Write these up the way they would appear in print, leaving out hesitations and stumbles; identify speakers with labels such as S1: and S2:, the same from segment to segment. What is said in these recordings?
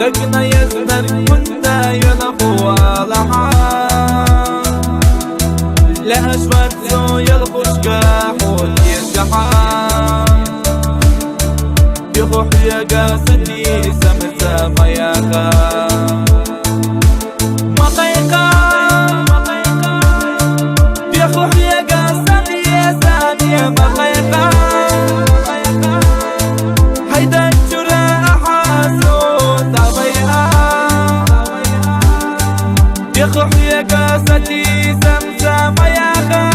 S1: فرقنا يزدر كنا يلقوا لحان لا أشوات زو يلقوش كاحول يرجحان يخوح يا قاستي سمسا مياكا مطيقا يخوح يا قاستي سانية مطيقا هيدا يخوح يا قاستي سمسا مياكا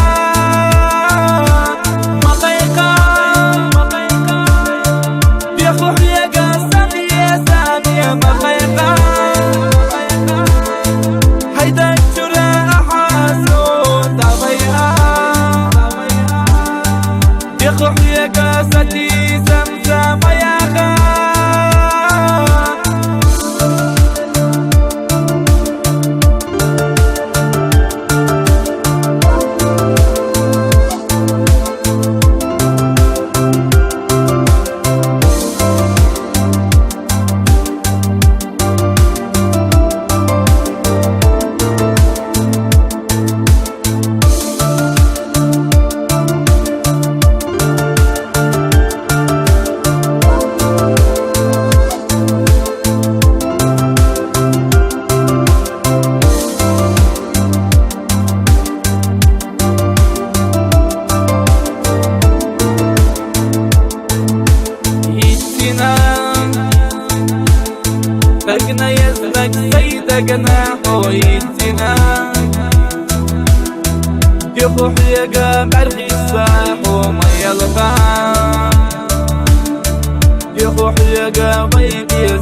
S1: مطيقا يخوح يا قاستي سانية مطيقا هيدا الجراح حاسود طبيعا يخوح يا قاستي سمسا مياكا فرقنا يزلك سيدة جناحه يتنا يخوح يقام عرقي الساح وما يلقى يخوح يقام بيدي